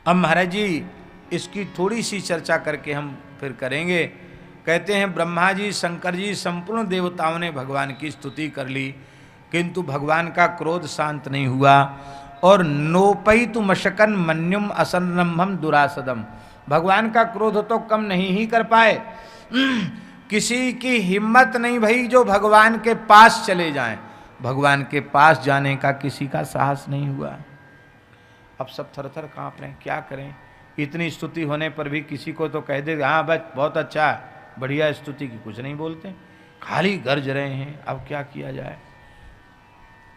अब महाराज जी इसकी थोड़ी सी चर्चा करके हम फिर करेंगे। कहते हैं ब्रह्मा जी शंकर जी संपूर्ण देवताओं ने भगवान की स्तुति कर ली, किंतु भगवान का क्रोध शांत नहीं हुआ। और नोपैतु मशकन मन्युम असन्नम दुरासदम, भगवान का क्रोध तो कम नहीं ही कर पाए। किसी की हिम्मत नहीं भई जो भगवान के पास चले जाएं, भगवान के पास जाने का किसी का साहस नहीं हुआ। अब सब थर थर काँप रहे हैं, क्या करें। इतनी स्तुति होने पर भी किसी को तो कह दे हाँ बस बहुत अच्छा बढ़िया स्तुति की, कुछ नहीं बोलते, खाली गरज रहे हैं। अब क्या किया जाए।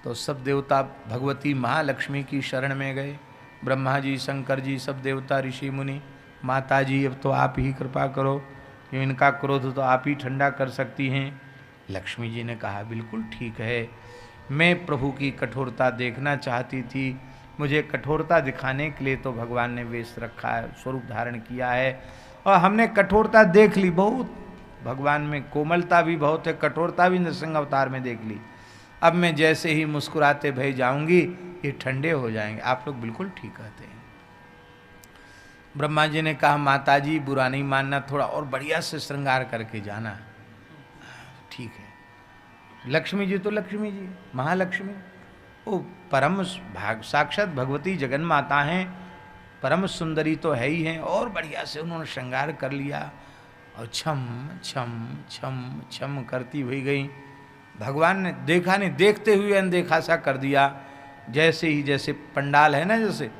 तो सब देवता भगवती महालक्ष्मी की शरण में गए। ब्रह्मा जी शंकर जी सब देवता ऋषि मुनि, माता जी अब तो आप ही कृपा करो कि इनका क्रोध तो आप ही ठंडा कर सकती हैं। लक्ष्मी जी ने कहा बिल्कुल ठीक है, मैं प्रभु की कठोरता देखना चाहती थी, मुझे कठोरता दिखाने के लिए तो भगवान ने वेश रखा है, स्वरूप धारण किया है, और हमने कठोरता देख ली बहुत। भगवान में कोमलता भी बहुत है, कठोरता भी नृसिंह अवतार में देख ली। अब मैं जैसे ही मुस्कुराते भय जाऊंगी ये ठंडे हो जाएंगे। आप लोग बिल्कुल ठीक कहते हैं। ब्रह्मा जी ने कहा माता जी बुरा नहीं मानना, थोड़ा और बढ़िया से श्रृंगार करके जाना। ठीक है। लक्ष्मी जी तो लक्ष्मी जी महालक्ष्मी, वो परम साक्षात भगवती जगन माता हैं, परम सुंदरी तो है ही हैं, और बढ़िया से उन्होंने श्रृंगार कर लिया और छम छम छम छम करती हुई गई। भगवान ने देखा नहीं, देखते हुए अनदेखा सा कर दिया। जैसे ही जैसे पंडाल है ना, जैसे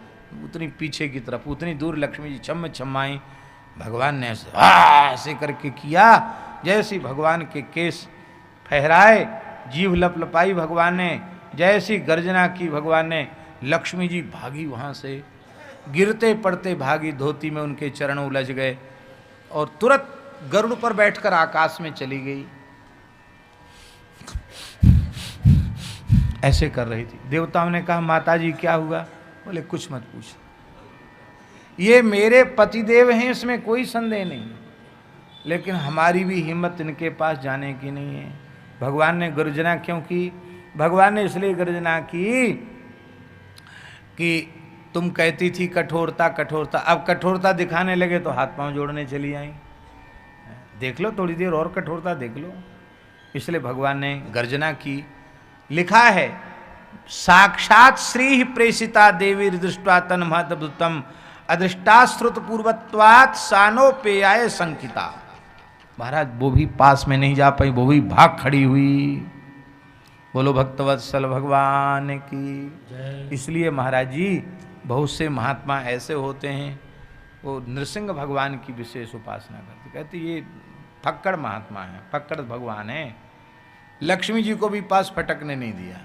उतनी पीछे की तरफ उतनी दूर लक्ष्मी जी छम छमाई। भगवान ने ऐसे करके किया, जैसी भगवान के केस फहराए, जीभ लपलपाई भगवान ने, जैसी गर्जना की भगवान ने, लक्ष्मी जी भागी वहाँ से, गिरते पड़ते भागी, धोती में उनके चरण उलझ गए और तुरंत गरुड़ पर बैठकर आकाश में चली गई। ऐसे कर रही थी। देवताओं ने कहा माता जी क्या हुआ। बोले कुछ मत पूछ, ये मेरे पतिदेव हैं, इसमें कोई संदेह नहीं, लेकिन हमारी भी हिम्मत इनके पास जाने की नहीं है। भगवान ने गर्जना क्यों की। भगवान ने इसलिए गर्जना की कि तुम कहती थी कठोरता कठोरता, अब कठोरता दिखाने लगे तो हाथ पांव जोड़ने चली आई। देख लो थोड़ी देर और कठोरता देख लो। इसलिए भगवान ने गर्जना की। लिखा है साक्षात श्री प्रेषिता देवी दृष्टा तन महदुतम अदृष्टाश्रुत पूर्वत्वात् सानोपेयाय संकिता। महाराज वो भी पास में नहीं जा पाई, वो भी भाग खड़ी हुई। बोलो भक्तवत्सल भगवान की। इसलिए महाराज जी बहुत से महात्मा ऐसे होते हैं, वो नृसिंह भगवान की विशेष उपासना करते, कहते ये फक्कड़ महात्मा है, फक्कड़ भगवान है। लक्ष्मी जी को भी पास फटकने नहीं दिया।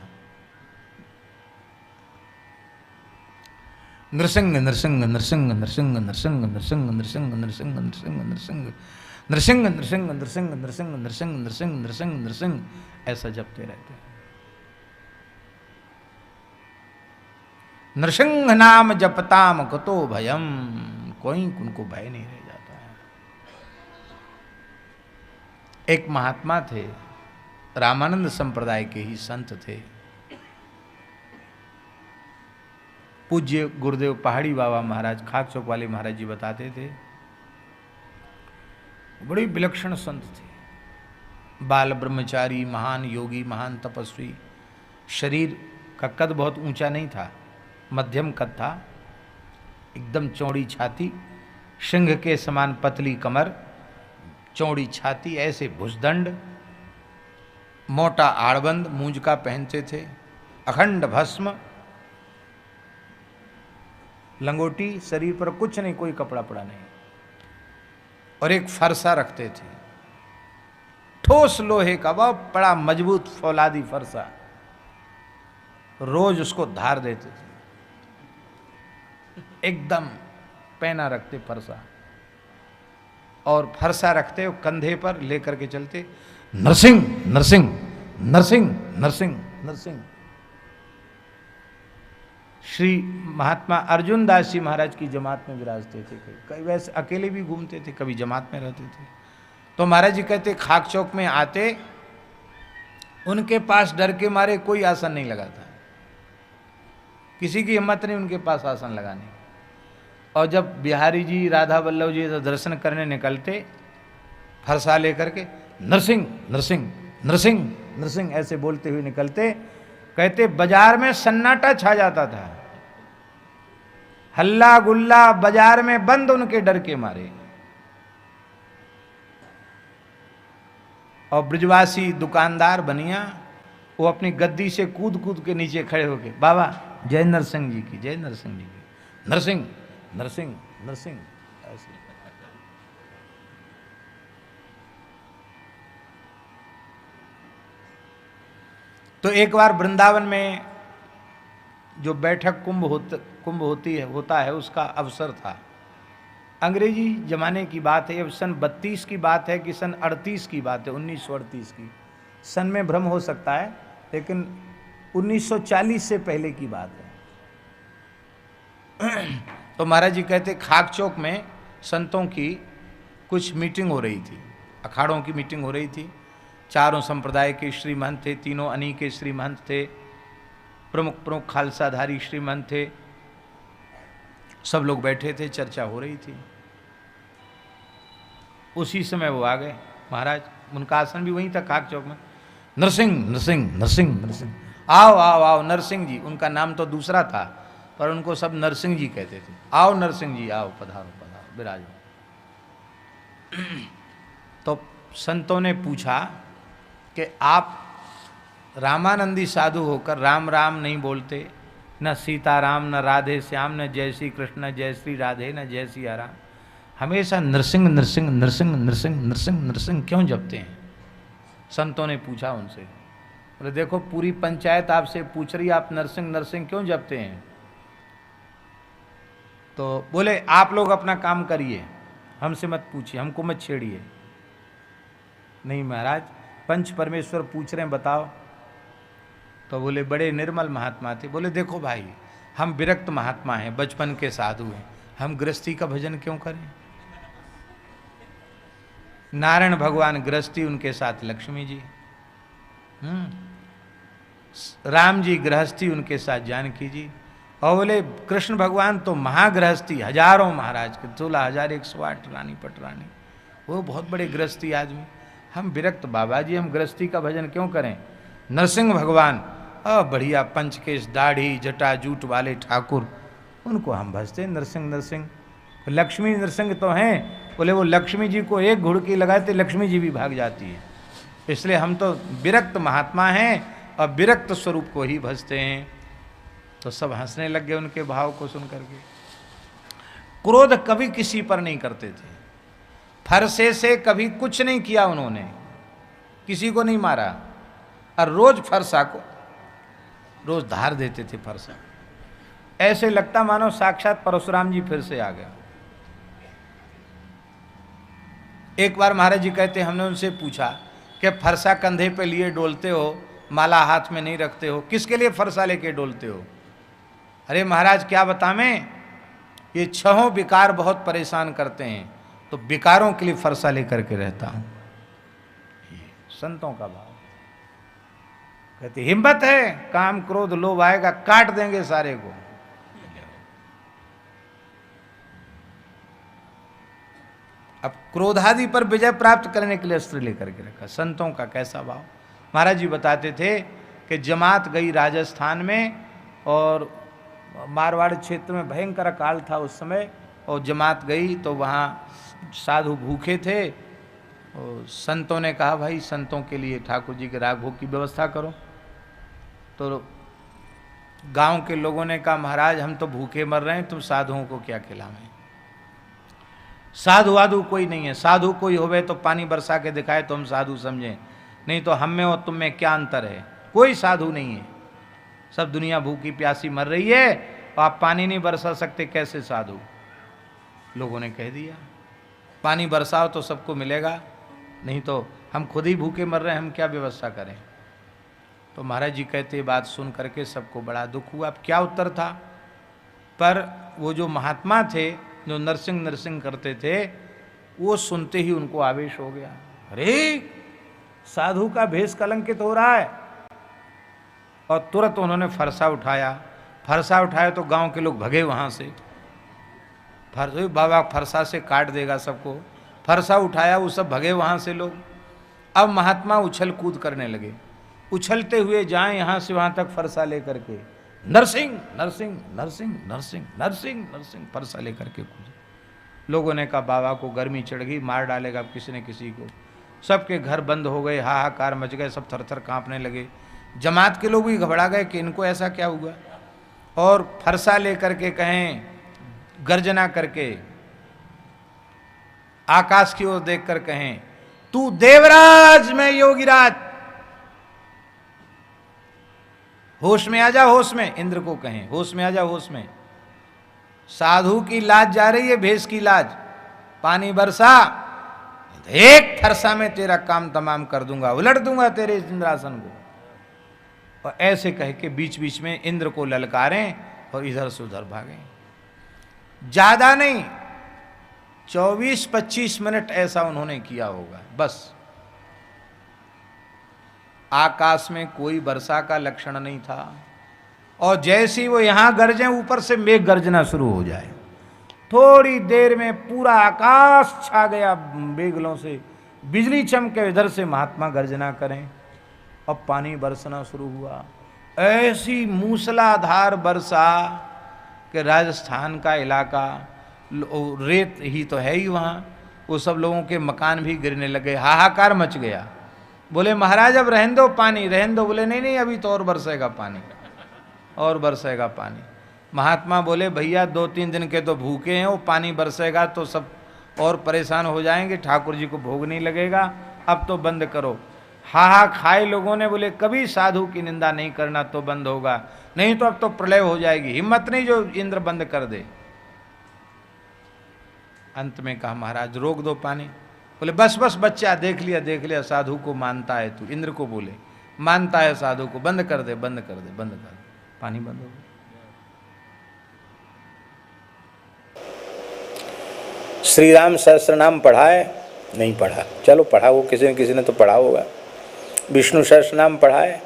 नृसिंह नृसिंह नृसिंह नृसिंह नृसिंह नृसिंह नृसिंह नृसिंह नृसिंह नृसिंह नृसिंह नृसिंह नृसिंह नृसिंह नृसिंह नृसिंह नृसिंह नृसिंह ऐसा जपते रहते हैं। नृसिंह नाम जपताम कुतो भयम, कोई उनको भय नहीं रह जाता है। एक महात्मा थे, रामानंद संप्रदाय के ही संत थे, पूज्य गुरुदेव पहाड़ी बाबा महाराज खाक चौक वाले महाराज जी बताते थे, बड़े विलक्षण संत थे, बाल ब्रह्मचारी, महान योगी, महान तपस्वी। शरीर का कद बहुत ऊंचा नहीं था, मध्यम कद था, एकदम चौड़ी छाती, सिंह के समान पतली कमर, चौड़ी छाती, ऐसे भुजदंड, मोटा आड़बंद मूंज का पहनते थे, अखंड भस्म, लंगोटी, शरीर पर कुछ नहीं, कोई कपड़ा पड़ा नहीं, और एक फरसा रखते थे, ठोस लोहे का, बहुत बड़ा मजबूत फौलादी फरसा, रोज उसको धार देते थे, एकदम पहना रखते फरसा, और फरसा रखते हो कंधे पर लेकर के चलते, नरसिंह नरसिंह नरसिंह नरसिंह नरसिंह। श्री महात्मा अर्जुन दास जी महाराज की जमात में विराजते थे, कई वैसे अकेले भी घूमते थे, कभी जमात में रहते थे। तो महाराज जी कहते खाक चौक में आते, उनके पास डर के मारे कोई आसन नहीं लगाता, किसी की हिम्मत नहीं उनके पास आसन लगाने। और जब बिहारी जी राधा वल्लभ जी दर्शन करने निकलते फरसा लेकर के, नरसिंह नरसिंह नरसिंह नरसिंह ऐसे बोलते हुए निकलते, कहते बाजार में सन्नाटा छा जाता था, हल्ला गुल्ला बाजार में बंद उनके डर के मारे। और ब्रजवासी दुकानदार बनिया वो अपनी गद्दी से कूद कूद के नीचे खड़े होके, बाबा जय नरसिंह जी की, जय नरसिंह जी की, नरसिंह नरसिंह नरसिंह ऐसे। तो एक बार वृंदावन में जो बैठक कुंभ होता है उसका अवसर था। अंग्रेजी जमाने की बात है, अब सन 32 की बात है कि सन 38 की बात है, 1938 की। सन में भ्रम हो सकता है, लेकिन 1940 से पहले की बात है। तो महाराज जी कहते खाक चौक में संतों की कुछ मीटिंग हो रही थी, अखाड़ों की मीटिंग हो रही थी। चारों संप्रदाय के श्री महंत थे, तीनों अनी के श्री महंत थे, प्रमुख प्रमुख खालसाधारी श्री महंत थे, सब लोग बैठे थे, चर्चा हो रही थी। उसी समय वो आ गए महाराज, उनका आसन भी वहीं था खाक चौक में। नरसिंह नरसिंह नरसिंह नरसिंह, आओ आओ आओ नरसिंह जी। उनका नाम तो दूसरा था पर उनको सब नरसिंह जी कहते थे। आओ नरसिंह जी आओ, पधारो पधारो, विराजो। तो संतों ने पूछा कि आप रामानंदी साधु होकर राम राम नहीं बोलते, न सीताराम न राधे श्याम न जय श्री कृष्ण न जय श्री राधे न जय सिया राम, हमेशा नरसिंह नरसिंह नरसिंह नरसिंह नरसिंह नरसिंह क्यों जपते हैं? संतों ने पूछा उनसे। बोले देखो पूरी पंचायत आपसे पूछ रही, आप नरसिंह नरसिंह क्यों जपते हैं? तो बोले आप लोग अपना काम करिए, हमसे मत पूछिए, हमको मत छेड़िए। नहीं महाराज, पंच परमेश्वर पूछ रहे हैं, बताओ। तो बोले बड़े निर्मल महात्मा थे। बोले देखो भाई, हम विरक्त महात्मा हैं, बचपन के साधु हैं, हम गृहस्थी का भजन क्यों करें? नारायण भगवान गृहस्थी, उनके साथ लक्ष्मी जी, राम जी गृहस्थी, उनके साथ जानकी जी। और बोले कृष्ण भगवान तो महागृहस्थी, हजारों महाराज के 16,108 रानी पटरानी, वो बहुत बड़े गृहस्थी आदमी। हम विरक्त बाबा जी, हम गृहस्थी का भजन क्यों करें? नरसिंह भगवान बढ़िया पंचकेश दाढ़ी जटा जूट वाले ठाकुर, उनको हम भजते नरसिंह नरसिंह। लक्ष्मी नरसिंह तो हैं, बोले वो लक्ष्मी जी को एक घुड़की लगाते लक्ष्मी जी भी भाग जाती है, इसलिए हम तो विरक्त महात्मा हैं और विरक्त स्वरूप को ही भजते हैं। तो सब हंसने लग गए उनके भाव को सुन करके। क्रोध कभी किसी पर नहीं करते थे, फरसे से कभी कुछ नहीं किया उन्होंने, किसी को नहीं मारा, और रोज फरसा को रोज धार देते थे फरसा, ऐसे लगता मानो साक्षात परशुराम जी फिर से आ गए। एक बार महाराज जी कहते हमने उनसे पूछा कि फरसा कंधे पे लिए डोलते हो, माला हाथ में नहीं रखते हो, किसके लिए फरसा लेके डोलते हो? अरे महाराज क्या बतावें, ये छहों विकार बहुत परेशान करते हैं, तो विकारों के लिए फरसा लेकर के रहता हूं। संतों का भाव। कहते हिम्मत है, काम क्रोध लोभ आएगा काट देंगे सारे को। अब क्रोधादि पर विजय प्राप्त करने के लिए अस्त्र लेकर के रखा। संतों का कैसा भाव। महाराज जी बताते थे कि जमात गई राजस्थान में, और मारवाड़ क्षेत्र में भयंकर अकाल था उस समय, और जमात गई तो वहाँ साधु भूखे थे, और संतों ने कहा भाई संतों के लिए ठाकुर जी के राग भोग की व्यवस्था करो। तो गांव के लोगों ने कहा महाराज हम तो भूखे मर रहे हैं, तुम साधुओं को क्या खिलावें? साधु वाधु कोई नहीं है, साधु कोई होवे तो पानी बरसा के दिखाए तो हम साधु समझें, नहीं तो हम में और तुम में क्या अंतर है? कोई साधु नहीं है, सब दुनिया भूखी प्यासी मर रही है, और आप पानी नहीं बरसा सकते, कैसे साधु? लोगों ने कह दिया पानी बरसाओ तो सबको मिलेगा, नहीं तो हम खुद ही भूखे मर रहे हैं, हम क्या व्यवस्था करें? तो महाराज जी कहते बात सुन करके सबको बड़ा दुख हुआ। अब क्या उत्तर था? पर वो जो महात्मा थे जो नरसिंह नरसिंह करते थे, वो सुनते ही उनको आवेश हो गया, अरे साधु का भेष कलंकित हो रहा है। और तुरंत उन्होंने फरसा उठाया। फरसा उठाया तो गांव के लोग भगे वहां से, बाबा फरसा से काट देगा सबको। फरसा उठाया, वो सब भगे वहाँ से लोग। अब महात्मा उछल कूद करने लगे, उछलते हुए जाएं यहाँ से वहाँ तक फरसा लेकर के, नरसिंह नरसिंह नरसिंह नरसिंह नरसिंह नरसिंह फरसा लेकर के कूदे। लोगों ने कहा बाबा को गर्मी चढ़ गई, मार डालेगा अब किसी न किसी को। सबके घर बंद हो गए, हाहाकार मच गए, सब थर-थर कांपने लगे। जमात के लोग भी घबरा गए कि इनको ऐसा क्या हुआ। और फरसा लेकर के कहें, गर्जना करके आकाश की ओर देखकर कहें, तू देवराज मैं योगीराज, होश में आ जा, होश में। इंद्र को कहें होश में आ जा, होश में। साधु की लाज जा रही है, भेष की लाज। पानी बरसा, एक फरसा में तेरा काम तमाम कर दूंगा, उलट दूंगा तेरे इंद्रासन को। और ऐसे कह के बीच बीच में इंद्र को ललकारें और इधर से उधर भागें। ज्यादा नहीं, 24-25 मिनट ऐसा उन्होंने किया होगा बस। आकाश में कोई वर्षा का लक्षण नहीं था, और जैसे ही वो यहां गरजें, ऊपर से मेघ गर्जना शुरू हो जाए। थोड़ी देर में पूरा आकाश छा गया मेघलों से, बिजली चमके, इधर से महात्मा गर्जना करें, अब पानी बरसना शुरू हुआ। ऐसी मूसलाधार वर्षा कि राजस्थान का इलाका, रेत ही तो है ही वहाँ, वो सब लोगों के मकान भी गिरने लगे, हाहाकार मच गया। बोले महाराज अब रहने दो पानी, रहने दो। बोले नहीं नहीं, अभी तो और बरसेगा पानी, और बरसेगा पानी। महात्मा बोले भैया 2-3 दिन के तो भूखे हैं, वो पानी बरसेगा तो सब और परेशान हो जाएंगे, ठाकुर जी को भोग नहीं लगेगा, अब तो बंद करो। हा खाए लोगों ने। बोले कभी साधु की निंदा नहीं करना तो बंद होगा, नहीं तो अब तो प्रलय हो जाएगी, हिम्मत नहीं जो इंद्र बंद कर दे। अंत में कहा महाराज रोक दो पानी। बोले बस बस बच्चा, देख लिया साधु को मानता है तू। इंद्र को बोले मानता है साधु को, बंद कर दे बंद कर दे बंद कर दे। पानी बंद हो गया। श्री राम सहस्त्र नाम पढ़ा है? नहीं पढ़ा, चलो पढ़ा, वो किसी न किसी ने तो पढ़ा होगा। विष्णु सहस्त्र नाम पढ़ा है,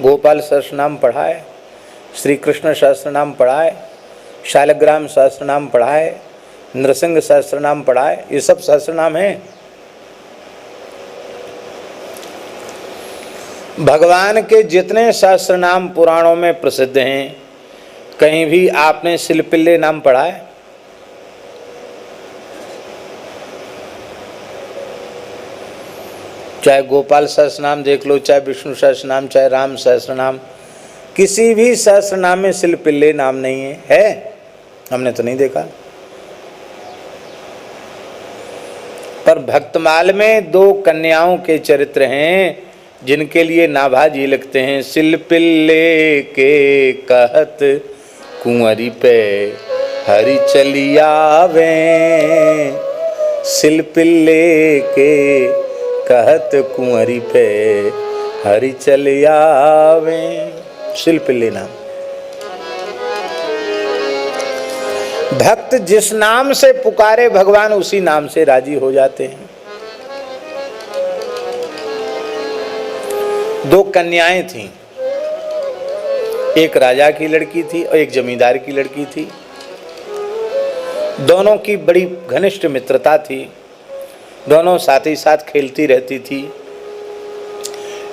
गोपाल सहस्त्र नाम पढ़ा है, श्री कृष्ण सहस्त्र नाम पढ़ा है, शालग्राम सहस्त्र नाम पढ़ा है, नृसिंह सहस्त्र नाम पढ़ा है। ये सब सहस्त्र नाम हैं। भगवान के जितने सहस्त्र नाम पुराणों में प्रसिद्ध हैं, कहीं भी आपने शिलपिल्ले नाम पढ़ा है? चाहे गोपाल सहस्त्र नाम देख लो, चाहे विष्णु सहस्त्र नाम, चाहे राम सहस्त्र नाम, किसी भी सहस्त्र नाम में शिलपिल्ले नाम नहीं है? हमने तो नहीं देखा। पर भक्तमाल में 2 कन्याओं के चरित्र हैं जिनके लिए नाभाजी लिखते हैं, शिलपिल्ले के कहत कुंवरी पे हरि चलियावे, शिलपिल्ले के कहत कुंवरी पे हरि चलियावे। शिलपिल्ले नाम। भक्त जिस नाम से पुकारे भगवान उसी नाम से राजी हो जाते हैं। 2 कन्याएं थीं, एक राजा की लड़की थी और एक जमींदार की लड़की थी। दोनों की बड़ी घनिष्ठ मित्रता थी, दोनों साथ ही साथ खेलती रहती थी।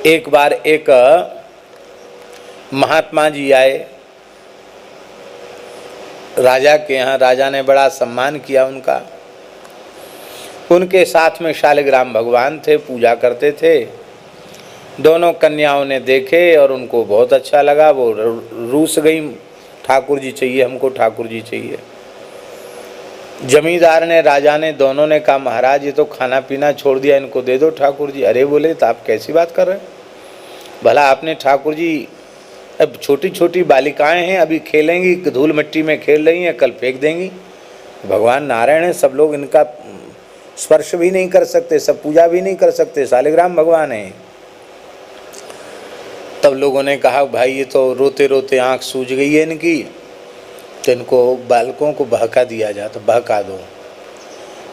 एक बार एक महात्मा जी आए राजा के यहाँ, राजा ने बड़ा सम्मान किया उनका। उनके साथ में शालिग्राम भगवान थे, पूजा करते थे। दोनों कन्याओं ने देखे और उनको बहुत अच्छा लगा, वो रूस गई, ठाकुर जी चाहिए हमको, ठाकुर जी चाहिए। जमींदार ने, राजा ने, दोनों ने कहा महाराज ये तो खाना पीना छोड़ दिया, इनको दे दो ठाकुर जी। अरे बोले तो आप कैसी बात कर रहे हैं, भला आपने ठाकुर जी, अब छोटी छोटी बालिकाएं हैं, अभी खेलेंगी, धूल मिट्टी में खेल रही हैं, कल फेंक देंगी। भगवान नारायण हैं, सब लोग इनका स्पर्श भी नहीं कर सकते, सब पूजा भी नहीं कर सकते, शालिग्राम भगवान हैं। तब लोगों ने कहा भाई ये तो रोते रोते आंख सूज गई है इनकी, तो इनको बालकों को बहका दिया जाए, तो बहका दो।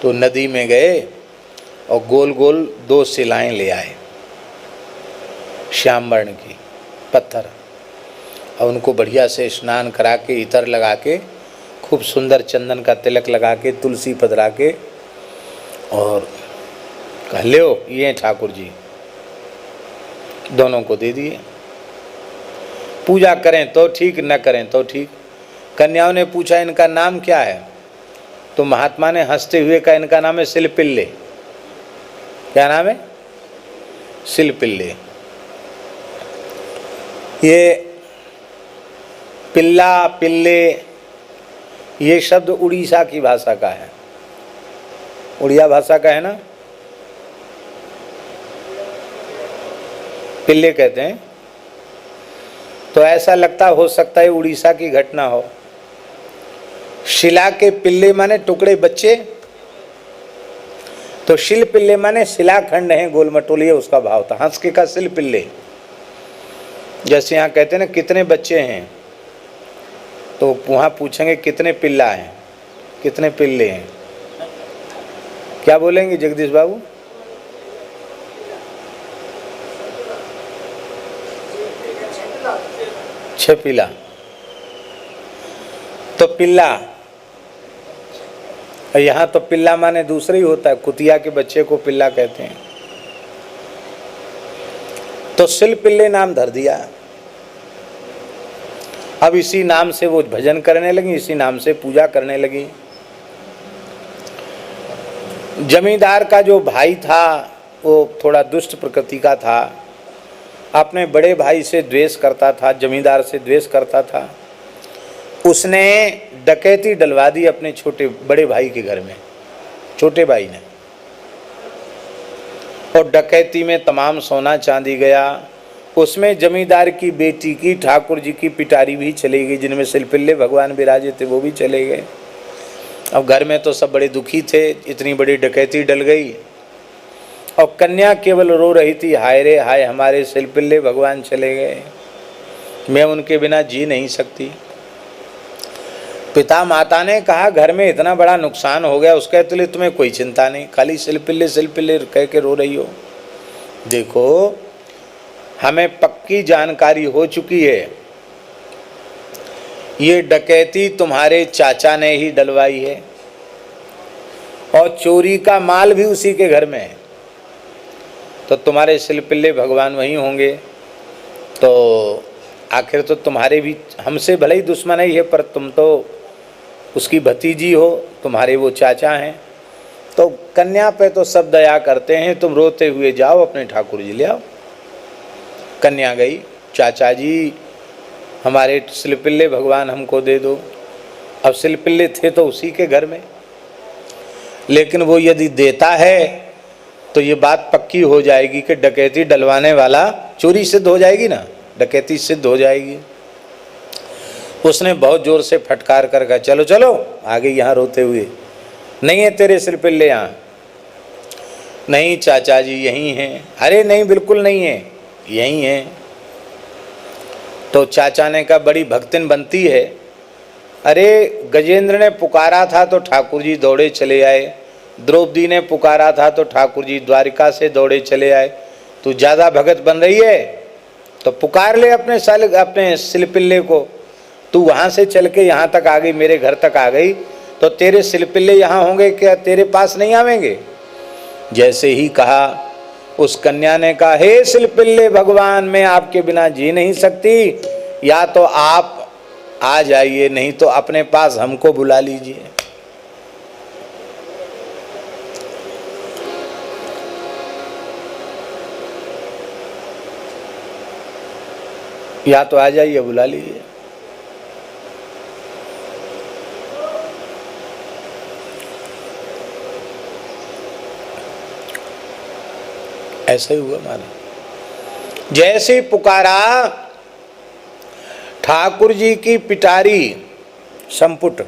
तो नदी में गए और गोल गोल 2 शिलाएं ले आए, श्याम वर्ण की पत्थर, और उनको बढ़िया से स्नान करा के इतर लगा के खूब सुंदर चंदन का तिलक लगा के, तुलसी पधरा के, और कह लो ये ठाकुर जी, दोनों को दे दिए। पूजा करें तो ठीक, न करें तो ठीक। कन्याओं ने पूछा इनका नाम क्या है, तो महात्मा ने हंसते हुए कहा इनका नाम है सिलपिल्ले। क्या नाम है? सिलपिल्ले। ये पिल्ला, पिल्ले, ये शब्द उड़ीसा की भाषा का है, उड़िया भाषा का है ना, पिल्ले कहते हैं। तो ऐसा लगता हो सकता है उड़ीसा की घटना हो। शिला के पिल्ले माने टुकड़े बच्चे, तो शिल पिल्ले माने शिलाखंड हैं गोल मटोलिए, उसका भाव था। हंस के का शिल पिल्ले, जैसे यहाँ कहते हैं ना कितने बच्चे हैं, तो वहाँ पूछेंगे कितने पिल्ला हैं, कितने पिल्ले हैं, क्या बोलेंगे जगदीश बाबू? छह पिल्ला। तो पिल्ला, यहाँ तो पिल्ला माने दूसरा ही होता है, कुतिया के बच्चे को पिल्ला कहते हैं। तो शिल पिल्ले नाम धर दिया। अब इसी नाम से वो भजन करने लगी, इसी नाम से पूजा करने लगी। जमींदार का जो भाई था वो थोड़ा दुष्ट प्रकृति का था, अपने बड़े भाई से द्वेष करता था, जमींदार से द्वेष करता था। उसने डकैती डलवा दी अपने छोटे बड़े भाई के घर में, छोटे भाई ने, और डकैती में तमाम सोना चांदी गया। उसमें जमींदार की बेटी की, ठाकुर जी की पिटारी भी चली गई, जिनमें सिलपिल्ले भगवान विराजे थे वो भी चले गए। अब घर में तो सब बड़े दुखी थे, इतनी बड़ी डकैती डल गई, और कन्या केवल रो रही थी, हाय रे हाय हमारे सिलपिल्ले भगवान चले गए, मैं उनके बिना जी नहीं सकती। पिता माता ने कहा घर में इतना बड़ा नुकसान हो गया, उसके लिए तुम्हें कोई चिंता नहीं, खाली सिलपिल्ले सिलपिल्ले कह के रो रही हो। देखो हमें पक्की जानकारी हो चुकी है, ये डकैती तुम्हारे चाचा ने ही डलवाई है, और चोरी का माल भी उसी के घर में है, तो तुम्हारे सिलपिल्ले भगवान वहीं होंगे। तो आखिर तो तुम्हारे भी हमसे भले ही दुश्मन ही है, पर तुम तो उसकी भतीजी हो, तुम्हारे वो चाचा हैं, तो कन्या पे तो सब दया करते हैं, तुम रोते हुए जाओ अपने ठाकुर जी ले आओ। कन्या गई, चाचा जी हमारे सिलपिल्ले भगवान हमको दे दो। अब सिलपिल्ले थे तो उसी के घर में, लेकिन वो यदि देता है तो ये बात पक्की हो जाएगी कि डकैती डलवाने वाला, चोरी सिद्ध हो जाएगी ना, डकैती सिद्ध हो जाएगी। उसने बहुत जोर से फटकार कर कहा चलो चलो, आ गई यहाँ रोते हुए, नहीं है तेरे सिलपिल्ले यहाँ? नहीं चाचा जी यहीं हैं। अरे नहीं बिल्कुल नहीं है, यहीं है। तो चाचा ने कहा बड़ी भक्तिन बनती है। अरे गजेंद्र ने पुकारा था तो ठाकुर जी दौड़े चले आए, द्रौपदी ने पुकारा था तो ठाकुर जी द्वारिका से दौड़े चले आए, तू ज़्यादा भगत बन रही है तो पुकार ले अपने सिलपिल्ले को। तू वहाँ से चल के यहाँ तक आ गई, मेरे घर तक आ गई, तो तेरे सिलपिल्ले यहाँ होंगे क्या, तेरे पास नहीं आवेंगे? जैसे ही कहा उस कन्या ने कहा हे सिलपिल्ले भगवान, मैं आपके बिना जी नहीं सकती, या तो आप आ जाइए नहीं तो अपने पास हमको बुला लीजिए। या तो आ जाइए बुला लीजिए। ऐसा ही हुआ हमारा। जैसे पुकारा, ठाकुर जी की पिटारी संपुट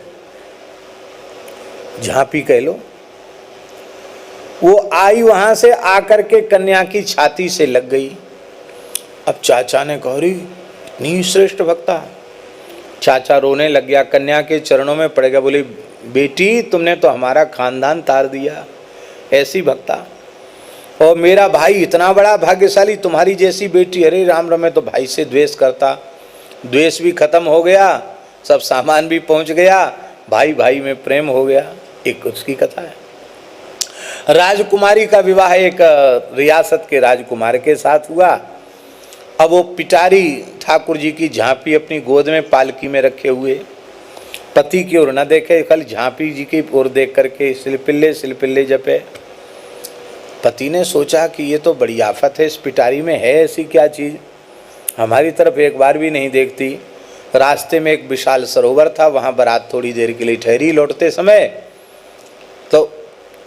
झांपी कह लो, वो आई वहां से आकर के कन्या की छाती से लग गई। अब चाचा ने कहा इतनी श्रेष्ठ भक्ता, चाचा रोने लग गया, कन्या के चरणों में पड़ गया, बोली बेटी तुमने तो हमारा खानदान तार दिया, ऐसी भक्ता, और मेरा भाई इतना बड़ा भाग्यशाली, तुम्हारी जैसी बेटी। अरे राम राम, मैं तो भाई से द्वेष करता, द्वेष भी खत्म हो गया, सब सामान भी पहुंच गया, भाई भाई में प्रेम हो गया, एक उसकी कथा है। राजकुमारी का विवाह एक रियासत के राजकुमार के साथ हुआ। अब वो पिटारी ठाकुर जी की झांपी अपनी गोद में पालकी में रखे हुए, पति की ओर न देखे, कल झांपी जी की ओर देख करके सिलपिल्ले सिलपिल्ले जपे। पति ने सोचा कि ये तो बड़ी आफत है, इस पिटारी में है ऐसी क्या चीज़, हमारी तरफ एक बार भी नहीं देखती। रास्ते में एक विशाल सरोवर था, वहाँ बारात थोड़ी देर के लिए ठहरी। लौटते समय तो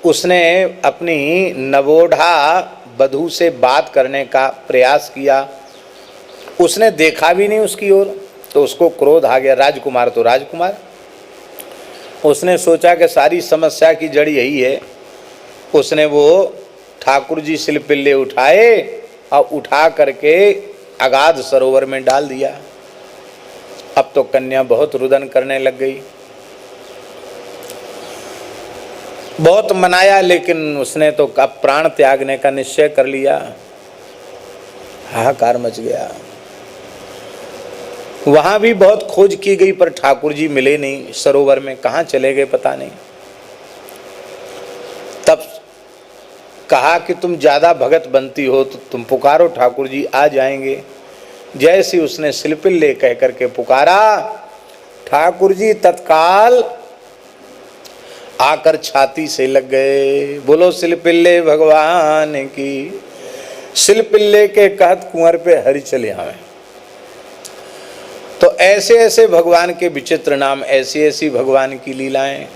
उसने अपनी नवोढ़ा वधू से बात करने का प्रयास किया, उसने देखा भी नहीं उसकी ओर, तो उसको क्रोध आ गया। राजकुमार तो राजकुमार, उसने सोचा कि सारी समस्या की जड़ यही है। उसने वो ठाकुर जी सिलपिल्ले उठाए और उठा करके अगाध सरोवर में डाल दिया। अब तो कन्या बहुत रुदन करने लग गई, बहुत मनाया, लेकिन उसने तो अब प्राण त्यागने का निश्चय कर लिया। हाहाकार मच गया। वहां भी बहुत खोज की गई पर ठाकुर जी मिले नहीं, सरोवर में कहाँ चले गए पता नहीं। तब कहा कि तुम ज्यादा भगत बनती हो तो तुम पुकारो, ठाकुर जी आ जाएंगे। जैसे उसने सिलपिल्ले कह करके पुकारा, ठाकुर जी तत्काल आकर छाती से लग गए। बोलो सिलपिल्ले भगवान की। सिलपिल्ले के कहत कुंवर पे हरि चले आवे। तो ऐसे ऐसे भगवान के विचित्र नाम, ऐसी ऐसी भगवान की लीलाएं।